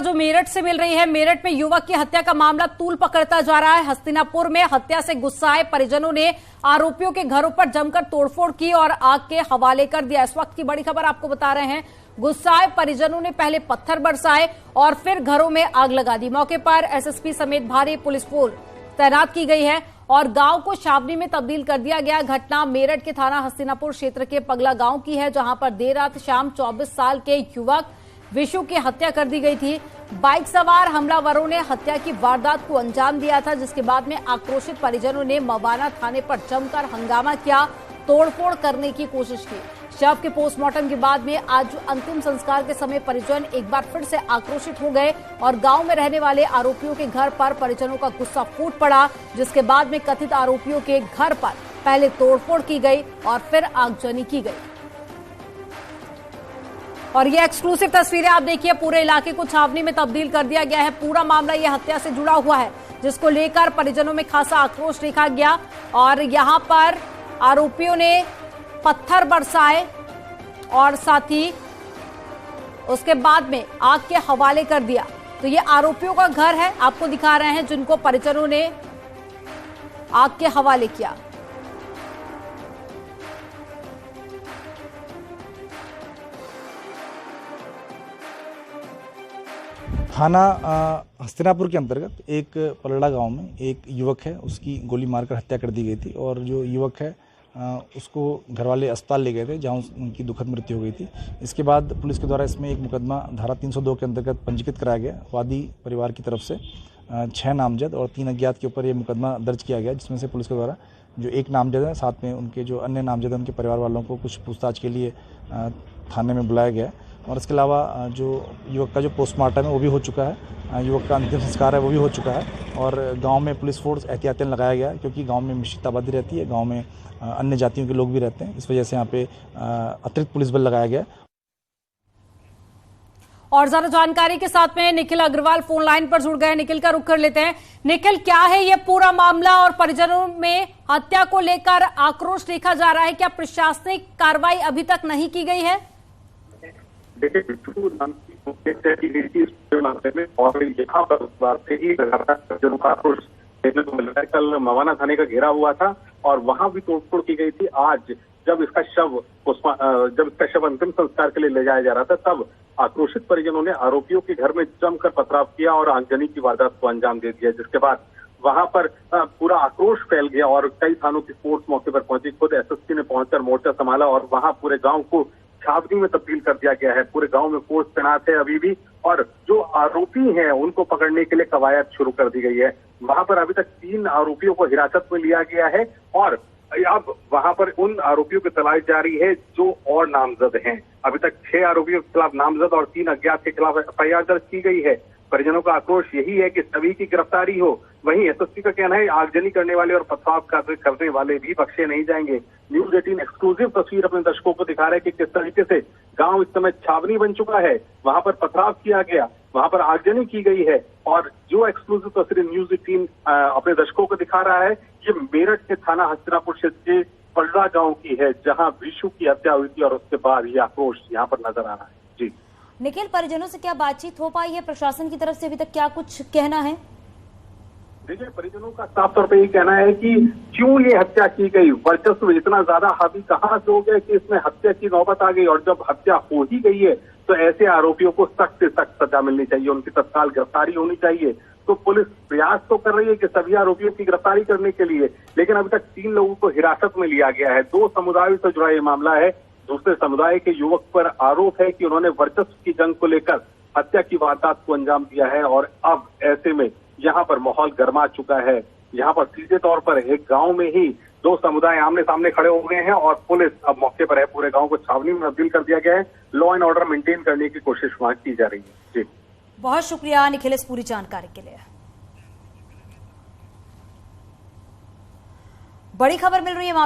जो मेरठ से मिल रही है। मेरठ में युवक की हत्या का मामला तूल पकड़ता जा रहा है। हस्तिनापुर में हत्या से गुस्साए परिजनों ने आरोपियों के घरों पर जमकर तोड़फोड़ की और आग के हवाले कर दिया। इस वक्त की बड़ी खबर आपको बता रहे हैं। गुस्साए परिजनों ने पहले पत्थर बरसाए और फिर घरों में आग लगा दी। मौके पर एसएसपी समेत भारी पुलिस फोर्स तैनात की गई है और गांव को छावनी में तब्दील कर दिया गया। घटना मेरठ के थाना हस्तिनापुर क्षेत्र के पगला गांव की है, जहां पर देर रात शाम 24 साल के युवक विशु की हत्या कर दी गई थी। बाइक सवार हमलावरों ने हत्या की वारदात को अंजाम दिया था, जिसके बाद में आक्रोशित परिजनों ने मवाना थाने पर जमकर हंगामा किया, तोड़फोड़ करने की कोशिश की। शव के पोस्टमार्टम के बाद में आज अंतिम संस्कार के समय परिजन एक बार फिर से आक्रोशित हो गए और गांव में रहने वाले आरोपियों के घर पर परिजनों का गुस्सा फूट पड़ा, जिसके बाद में कथित आरोपियों के घर पर पहले तोड़फोड़ की गई और फिर आगजनी की गई। और ये एक्सक्लूसिव तस्वीरें आप देखिए, पूरे इलाके को छावनी में तब्दील कर दिया गया है। पूरा मामला ये हत्या से जुड़ा हुआ है, जिसको लेकर परिजनों में खासा आक्रोश देखा गया और यहां पर आरोपियों ने पत्थर बरसाए और साथ ही उसके बाद में आग के हवाले कर दिया। तो ये आरोपियों का घर है, आपको दिखा रहे हैं, जिनको परिजनों ने आग के हवाले किया। थाना हस्तिनापुर के अंतर्गत एक पलड़ा गांव में एक युवक है, उसकी गोली मारकर हत्या कर दी गई थी और जो युवक है उसको घर वाले अस्पताल ले गए थे, जहां उनकी दुखद मृत्यु हो गई थी। इसके बाद पुलिस के द्वारा इसमें एक मुकदमा धारा 302 के अंतर्गत पंजीकृत कराया गया। वादी परिवार की तरफ से 6 नामजद और 3 अज्ञात के ऊपर ये मुकदमा दर्ज किया गया, जिसमें से पुलिस के द्वारा जो एक नामजद है, साथ में उनके जो अन्य नामजद हैं, उनके परिवार वालों को कुछ पूछताछ के लिए थाने में बुलाया गया। और इसके अलावा जो युवक का जो पोस्टमार्टम है वो भी हो चुका है, युवक का अंतिम संस्कार है वो भी हो चुका है और गांव में पुलिस फोर्स एहतियातन लगाया गया है, क्योंकि गांव में मिश्रित आबादी रहती है, गांव में अन्य जातियों के लोग भी रहते हैं, इस वजह से यहाँ पे अतिरिक्त पुलिस बल लगाया गया। और ज्यादा जानकारी के साथ में निखिल अग्रवाल फोन लाइन पर जुड़ गए। निखिल का रुख कर लेते हैं। निखिल, क्या है ये पूरा मामला और परिजनों में हत्या को लेकर आक्रोश देखा जा रहा है, क्या प्रशासनिक कार्रवाई अभी तक नहीं की गई है? देखिए, बिट्टू नाम की गई थी इस मामले में और यहाँ पर उस बात से ही परिजनों का आक्रोश देखने को मिल रहा है। कल मवाना थाने का घेरा हुआ था और वहां भी तोड़फोड़ की गई थी। आज जब इसका शव अंतिम संस्कार के लिए ले जाया जा रहा था, तब आक्रोशित परिजनों ने आरोपियों के घर में जमकर पथराव किया और आगजनी की वारदात को अंजाम दे दिया, जिसके बाद वहां पर पूरा आक्रोश फैल गया और कई थानों की फोर्स मौके पर पहुंची। खुद एसएसपी ने पहुंचकर मोर्चा संभाला और वहां पूरे गांव को छावनी में तब्दील कर दिया गया है। पूरे गांव में फोर्स तैनात है अभी भी और जो आरोपी हैं उनको पकड़ने के लिए कवायद शुरू कर दी गई है। वहां पर अभी तक 3 आरोपियों को हिरासत में लिया गया है और अब वहां पर उन आरोपियों की तलाश जारी है जो और नामजद हैं। अभी तक 6 आरोपियों के खिलाफ नामजद और 3 अज्ञात के खिलाफ एफआईआर दर्ज की गई है। परिजनों का आक्रोश यही है कि सभी की गिरफ्तारी हो। वहीं एसएसपी का कहना है आगजनी करने वाले और पथराव करने वाले भी बख्शे नहीं जाएंगे। न्यूज 18 एक्सक्लूसिव तस्वीर अपने दर्शकों को दिखा रहा है कि किस तरीके से गांव इस समय छावनी बन चुका है, वहां पर पथराव किया गया, वहां पर आगजनी की गई है। और जो एक्सक्लूसिव तस्वीर न्यूज 18 अपने दर्शकों को दिखा रहा है, ये मेरठ के थाना हस्तिनापुर क्षेत्र के पलड़ा गांव की है, जहां विशु की हत्या हुई थी और उसके बाद ये आक्रोश यहाँ पर नजर आ रहा है। जी निखिल, परिजनों से क्या बातचीत हो पाई है? प्रशासन की तरफ से अभी तक क्या कुछ कहना है? देखिए, परिजनों का साफ तौर पे ये कहना है कि क्यों ये हत्या की गई, वर्चस्व इतना ज्यादा हावी कहाँ से हो गया कि इसमें हत्या की नौबत आ गई। और जब हत्या हो ही गई है तो ऐसे आरोपियों को सख्त से सख्त सजा मिलनी चाहिए, उनकी तत्काल गिरफ्तारी होनी चाहिए। तो पुलिस प्रयास तो कर रही है कि सभी आरोपियों की गिरफ्तारी करने के लिए, लेकिन अभी तक 3 लोगों को हिरासत में लिया गया है। 2 समुदायों से जुड़ा ये मामला है। दूसरे समुदाय के युवक पर आरोप है कि उन्होंने वर्चस्व की जंग को लेकर हत्या की वारदात को अंजाम दिया है और अब ऐसे में यहाँ पर माहौल गर्मा चुका है। यहाँ पर सीधे तौर पर एक गांव में ही 2 समुदाय आमने सामने खड़े हो गए हैं और पुलिस अब मौके पर है। पूरे गांव को छावनी में तब्दील कर दिया गया है। लॉ एंड ऑर्डर मेंटेन करने की कोशिश वहां की जा रही है। जी, बहुत शुक्रिया निखिल इस पूरी जानकारी के लिए। बड़ी खबर मिल रही है माफिया